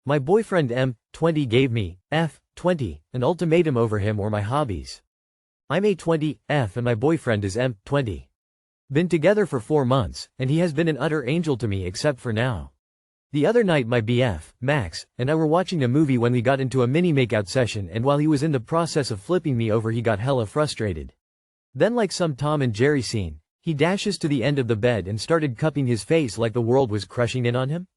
My boyfriend M20 gave me F20 an ultimatum over him or my hobbies. I'm A20 F and my boyfriend is M20. Been together for 4 months, and he has been an utter angel to me except for now. The other night my BF, Max, and I were watching a movie when we got into a mini makeout session, and while he was in the process of flipping me over he got hella frustrated. Then, like some Tom and Jerry scene, he dashes to the end of the bed and started cupping his face like the world was crushing in on him.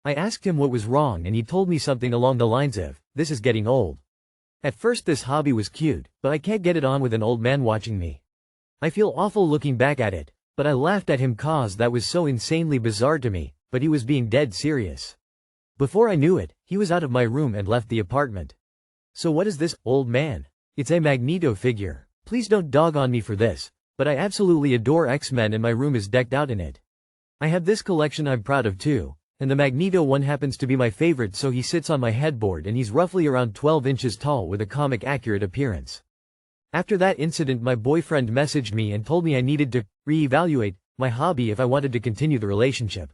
I asked him what was wrong and he told me something along the lines of, "This is getting old." At first this hobby was cute, but I can't get it on with an old man watching me. I feel awful looking back at it, but I laughed at him cause that was so insanely bizarre to me, but he was being dead serious. Before I knew it, he was out of my room and left the apartment. So what is this, old man? It's a Magneto figure. Please don't dog on me for this, but I absolutely adore X-Men and my room is decked out in it. I have this collection I'm proud of too, and the Magneto one happens to be my favorite, so he sits on my headboard and he's roughly around 12 inches tall with a comic-accurate appearance. After that incident my boyfriend messaged me and told me I needed to reevaluate my hobby if I wanted to continue the relationship.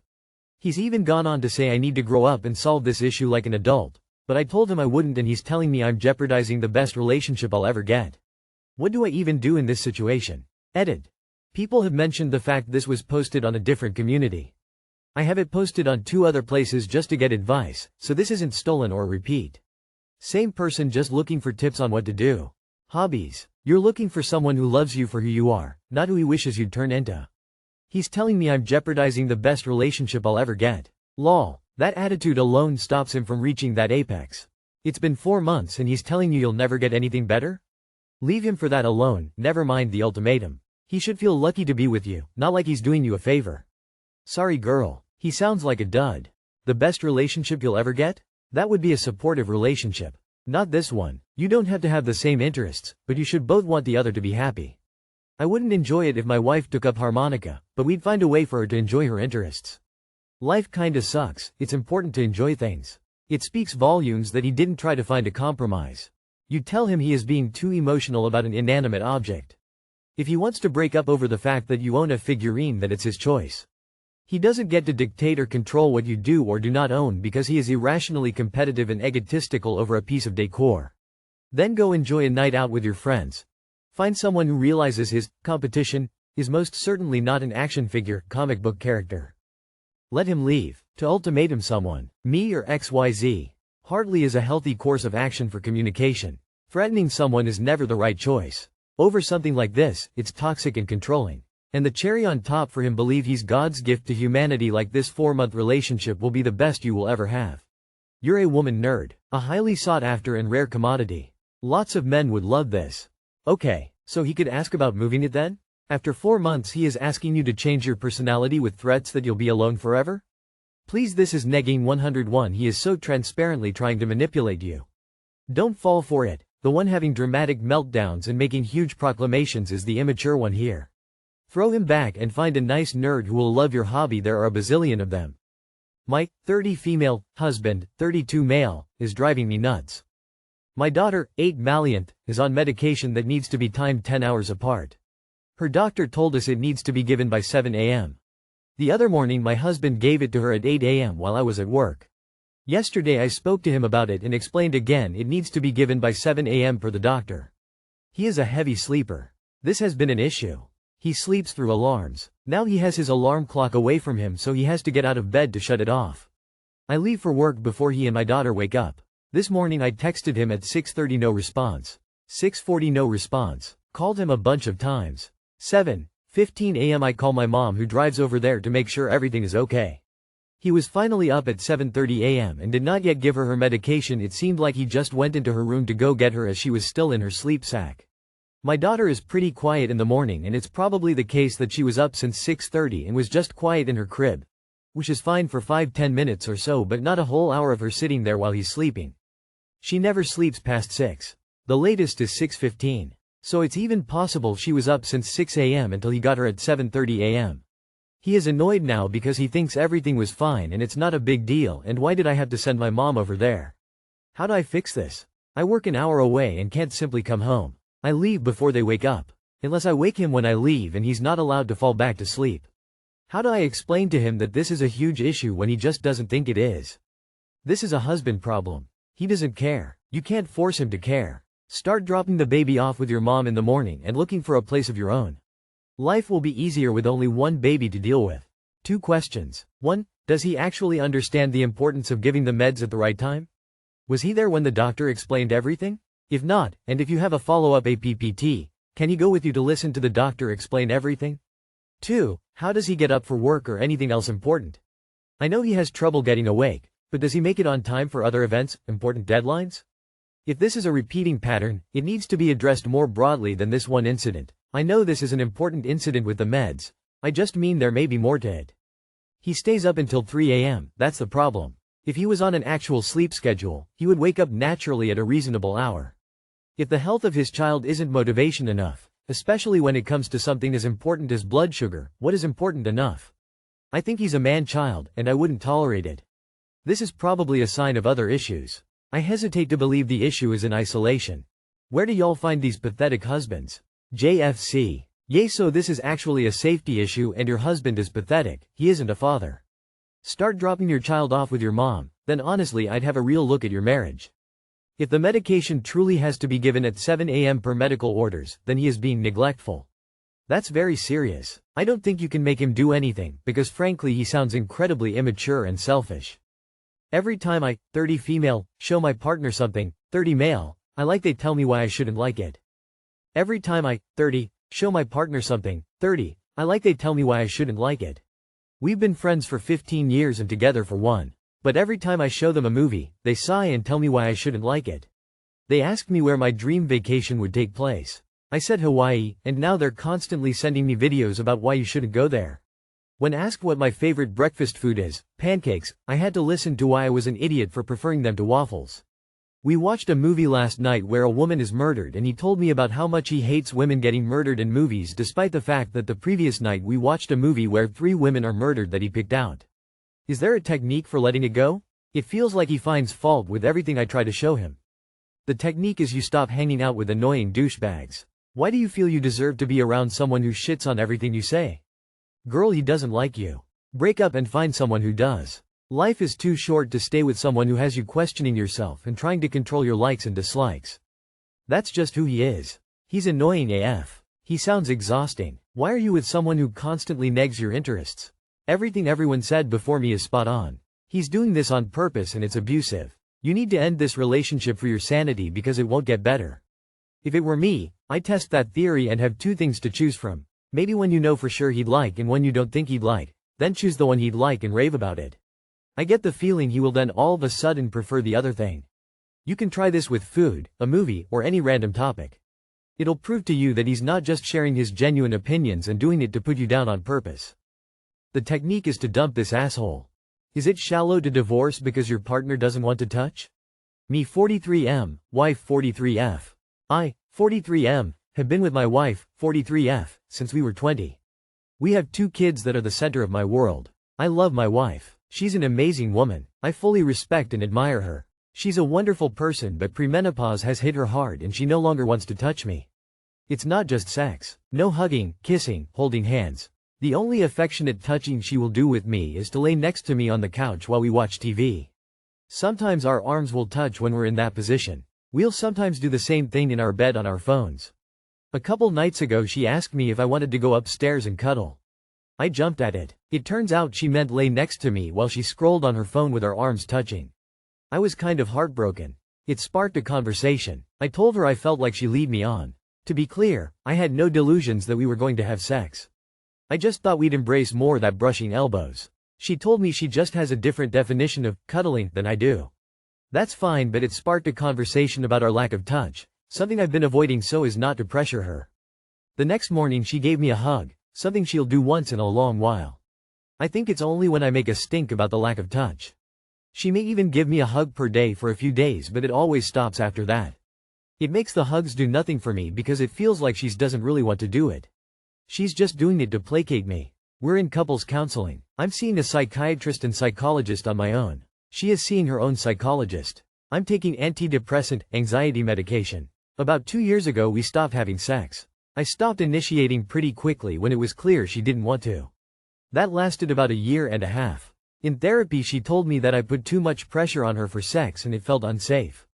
He's even gone on to say I need to grow up and solve this issue like an adult, but I told him I wouldn't and he's telling me I'm jeopardizing the best relationship I'll ever get. What do I even do in this situation? Edit. People have mentioned the fact this was posted on a different community. I have it posted on 2 other places just to get advice, so this isn't stolen or repeat. Same person, just looking for tips on what to do. Hobbies. You're looking for someone who loves you for who you are, not who he wishes you'd turn into. He's telling me I'm jeopardizing the best relationship I'll ever get. Lol. That attitude alone stops him from reaching that apex. It's been 4 months and he's telling you you'll never get anything better? Leave him for that alone, never mind the ultimatum. He should feel lucky to be with you, not like he's doing you a favor. Sorry girl. He sounds like a dud. The best relationship you'll ever get? That would be a supportive relationship. Not this one. You don't have to have the same interests, but you should both want the other to be happy. I wouldn't enjoy it if my wife took up harmonica, but we'd find a way for her to enjoy her interests. Life kinda sucks, it's important to enjoy things. It speaks volumes that he didn't try to find a compromise. You tell him he is being too emotional about an inanimate object. If he wants to break up over the fact that you own a figurine, then it's his choice. He doesn't get to dictate or control what you do or do not own because he is irrationally competitive and egotistical over a piece of decor. Then go enjoy a night out with your friends. Find someone who realizes his competition is most certainly not an action figure, comic book character. Let him leave. To ultimatum someone, me or XYZ, hardly is a healthy course of action for communication. Threatening someone is never the right choice. Over something like this, it's toxic and controlling. And the cherry on top for him, believe he's God's gift to humanity, like this 4-month relationship will be the best you will ever have. You're a woman nerd, a highly sought after and rare commodity. Lots of men would love this. Okay, so he could ask about moving it then? After 4 months he is asking you to change your personality with threats that you'll be alone forever? Please, this is negging 101. He is so transparently trying to manipulate you. Don't fall for it. The one having dramatic meltdowns and making huge proclamations is the immature one here. Throw him back and find a nice nerd who will love your hobby. There are a bazillion of them. My 30 female husband, 32 male, is driving me nuts. My daughter, 8 Maliant, is on medication that needs to be timed 10 hours apart. Her doctor told us it needs to be given by 7 a.m. The other morning my husband gave it to her at 8 a.m. while I was at work. Yesterday I spoke to him about it and explained again it needs to be given by 7 a.m. per the doctor. He is a heavy sleeper. This has been an issue. He sleeps through alarms. Now he has his alarm clock away from him, so he has to get out of bed to shut it off. I leave for work before he and my daughter wake up. This morning I texted him at 6:30, no response. 6:40, no response. Called him a bunch of times. 7:15 a.m. I call my mom, who drives over there to make sure everything is okay. He was finally up at 7:30 a.m. and did not yet give her her medication. It seemed like he just went into her room to go get her as she was still in her sleep sack. My daughter is pretty quiet in the morning, and it's probably the case that she was up since 6:30 and was just quiet in her crib, which is fine for 5-10 minutes or so, but not a whole hour of her sitting there while he's sleeping. She never sleeps past 6. The latest is 6:15. So it's even possible she was up since 6 a.m. until he got her at 7:30 a.m. He is annoyed now because he thinks everything was fine and it's not a big deal, and why did I have to send my mom over there? How do I fix this? I work an hour away and can't simply come home. I leave before they wake up. Unless I wake him when I leave, and he's not allowed to fall back to sleep. How do I explain to him that this is a huge issue when he just doesn't think it is? This is a husband problem. He doesn't care. You can't force him to care. Start dropping the baby off with your mom in the morning and looking for a place of your own. Life will be easier with only one baby to deal with. 2 questions. 1. Does he actually understand the importance of giving the meds at the right time? Was he there when the doctor explained everything? If not, and if you have a follow-up APPT, can he go with you to listen to the doctor explain everything? 2. How does he get up for work or anything else important? I know he has trouble getting awake, but does he make it on time for other events, important deadlines? If this is a repeating pattern, it needs to be addressed more broadly than this one incident. I know this is an important incident with the meds. I just mean there may be more to it. He stays up until 3 a.m., that's the problem. If he was on an actual sleep schedule, he would wake up naturally at a reasonable hour. If the health of his child isn't motivation enough, especially when it comes to something as important as blood sugar, what is important enough? I think he's a man-child, and I wouldn't tolerate it. This is probably a sign of other issues. I hesitate to believe the issue is in isolation. Where do y'all find these pathetic husbands? JFC. Yay, so this is actually a safety issue and your husband is pathetic, he isn't a father. Start dropping your child off with your mom, then honestly I'd have a real look at your marriage. If the medication truly has to be given at 7 a.m. per medical orders, then he is being neglectful. That's very serious. I don't think you can make him do anything, because frankly he sounds incredibly immature and selfish. Every time I, 30 female, show my partner something, 30 male, I like they tell me why I shouldn't like it. Every time I, 30, show my partner something, 30, I like they tell me why I shouldn't like it. We've been friends for 15 years and together for 1. But every time I show them a movie, they sigh and tell me why I shouldn't like it. They asked me where my dream vacation would take place. I said Hawaii, and now they're constantly sending me videos about why you shouldn't go there. When asked what my favorite breakfast food is, pancakes, I had to listen to why I was an idiot for preferring them to waffles. We watched a movie last night where a woman is murdered and he told me about how much he hates women getting murdered in movies despite the fact that the previous night we watched a movie where 3 women are murdered that he picked out. Is there a technique for letting it go? It feels like he finds fault with everything I try to show him. The technique is you stop hanging out with annoying douchebags. Why do you feel you deserve to be around someone who shits on everything you say? Girl, he doesn't like you. Break up and find someone who does. Life is too short to stay with someone who has you questioning yourself and trying to control your likes and dislikes. That's just who he is. He's annoying AF. He sounds exhausting. Why are you with someone who constantly negs your interests? Everything everyone said before me is spot on. He's doing this on purpose and it's abusive. You need to end this relationship for your sanity because it won't get better. If it were me, I'd test that theory and have 2 things to choose from. Maybe one you know for sure he'd like and one you don't think he'd like, then choose the one he'd like and rave about it. I get the feeling he will then all of a sudden prefer the other thing. You can try this with food, a movie, or any random topic. It'll prove to you that he's not just sharing his genuine opinions and doing it to put you down on purpose. The technique is to dump this asshole. Is it shallow to divorce because your partner doesn't want to touch? Me 43M, wife 43F. I, 43M, have been with my wife, 43F, since we were 20. We have 2 kids that are the center of my world. I love my wife. She's an amazing woman. I fully respect and admire her. She's a wonderful person, but premenopause has hit her hard and she no longer wants to touch me. It's not just sex. No hugging, kissing, holding hands. The only affectionate touching she will do with me is to lay next to me on the couch while we watch TV. Sometimes our arms will touch when we're in that position. We'll sometimes do the same thing in our bed on our phones. A couple nights ago she asked me if I wanted to go upstairs and cuddle. I jumped at it. It turns out she meant lay next to me while she scrolled on her phone with our arms touching. I was kind of heartbroken. It sparked a conversation. I told her I felt like she lead me on. To be clear, I had no delusions that we were going to have sex. I just thought we'd embrace more that brushing elbows. She told me she just has a different definition of cuddling than I do. That's fine, but it sparked a conversation about our lack of touch, something I've been avoiding so as not to pressure her. The next morning she gave me a hug, something she'll do once in a long while. I think it's only when I make a stink about the lack of touch. She may even give me a hug per day for a few days, but it always stops after that. It makes the hugs do nothing for me because it feels like she doesn't really want to do it. She's just doing it to placate me. We're in couples counseling. I'm seeing a psychiatrist and psychologist on my own. She is seeing her own psychologist. I'm taking antidepressant, anxiety medication. About 2 years ago we stopped having sex. I stopped initiating pretty quickly when it was clear she didn't want to. That lasted about a year and a half. In therapy she told me that I put too much pressure on her for sex and it felt unsafe.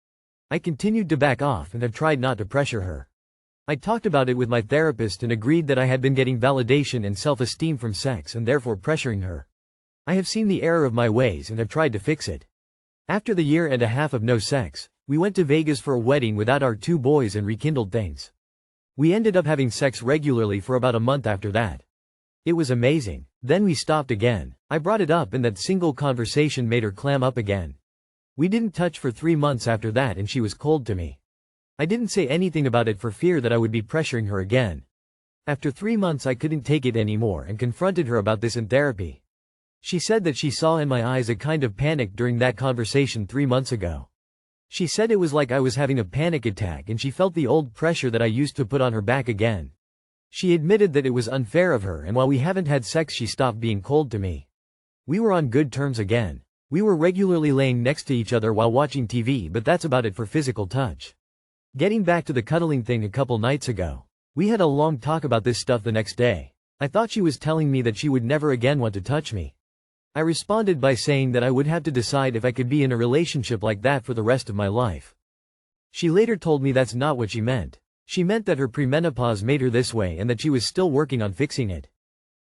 I continued to back off and have tried not to pressure her. I talked about it with my therapist and agreed that I had been getting validation and self-esteem from sex and therefore pressuring her. I have seen the error of my ways and have tried to fix it. After the year and a half of no sex, we went to Vegas for a wedding without our 2 boys and rekindled things. We ended up having sex regularly for about a month after that. It was amazing. Then we stopped again. I brought it up and that single conversation made her clam up again. We didn't touch for 3 months after that and she was cold to me. I didn't say anything about it for fear that I would be pressuring her again. After 3 months I couldn't take it anymore and confronted her about this in therapy. She said that she saw in my eyes a kind of panic during that conversation 3 months ago. She said it was like I was having a panic attack and she felt the old pressure that I used to put on her back again. She admitted that it was unfair of her and while we haven't had sex she stopped being cold to me. We were on good terms again. We were regularly laying next to each other while watching TV, but that's about it for physical touch. Getting back to the cuddling thing a couple nights ago. We had a long talk about this stuff the next day. I thought she was telling me that she would never again want to touch me. I responded by saying that I would have to decide if I could be in a relationship like that for the rest of my life. She later told me that's not what she meant. She meant that her premenopause made her this way and that she was still working on fixing it.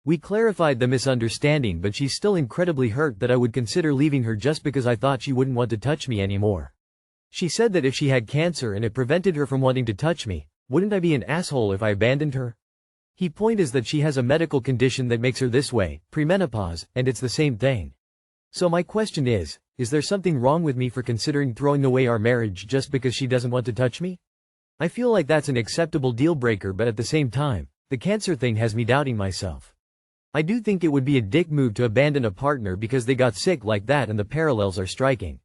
We clarified the misunderstanding, but she's still incredibly hurt that I would consider leaving her just because I thought she wouldn't want to touch me anymore. She said that if she had cancer and it prevented her from wanting to touch me, wouldn't I be an asshole if I abandoned her? The point is that she has a medical condition that makes her this way, premenopause, and it's the same thing. So my question is there something wrong with me for considering throwing away our marriage just because she doesn't want to touch me? I feel like that's an acceptable deal breaker, but at the same time, the cancer thing has me doubting myself. I do think it would be a dick move to abandon a partner because they got sick like that, and the parallels are striking.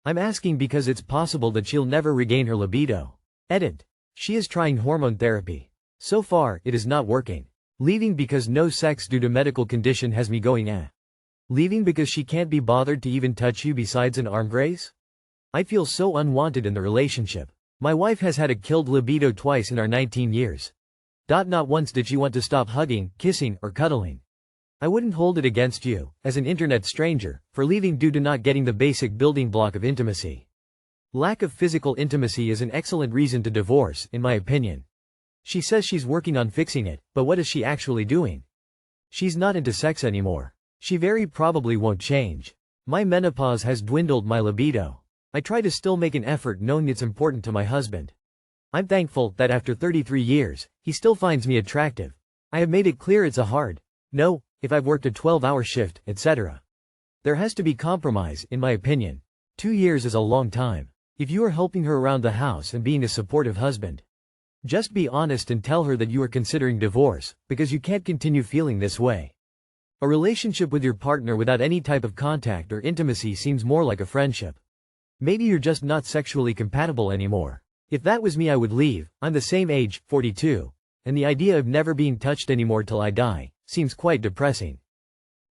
I'm asking because it's possible that she'll never regain her libido. Edit. She is trying hormone therapy. So far, it is not working. Leaving because no sex due to medical condition has me going Leaving because she can't be bothered to even touch you besides an arm graze? I feel so unwanted in the relationship. My wife has had a killed libido twice in our 19 years. Not once did she want to stop hugging, kissing, or cuddling. I wouldn't hold it against you, as an internet stranger, for leaving due to not getting the basic building block of intimacy. Lack of physical intimacy is an excellent reason to divorce, in my opinion. She says she's working on fixing it, but what is she actually doing? She's not into sex anymore. She very probably won't change. My menopause has dwindled my libido. I try to still make an effort knowing it's important to my husband. I'm thankful that after 33 years, he still finds me attractive. I have made it clear it's a hard no if I've worked a 12-hour shift, etc. There has to be compromise, in my opinion. 2 years is a long time. If you are helping her around the house and being a supportive husband, just be honest and tell her that you are considering divorce, because you can't continue feeling this way. A relationship with your partner without any type of contact or intimacy seems more like a friendship. Maybe you're just not sexually compatible anymore. If that was me, I would leave. I'm the same age, 42, and the idea of never being touched anymore till I die seems quite depressing.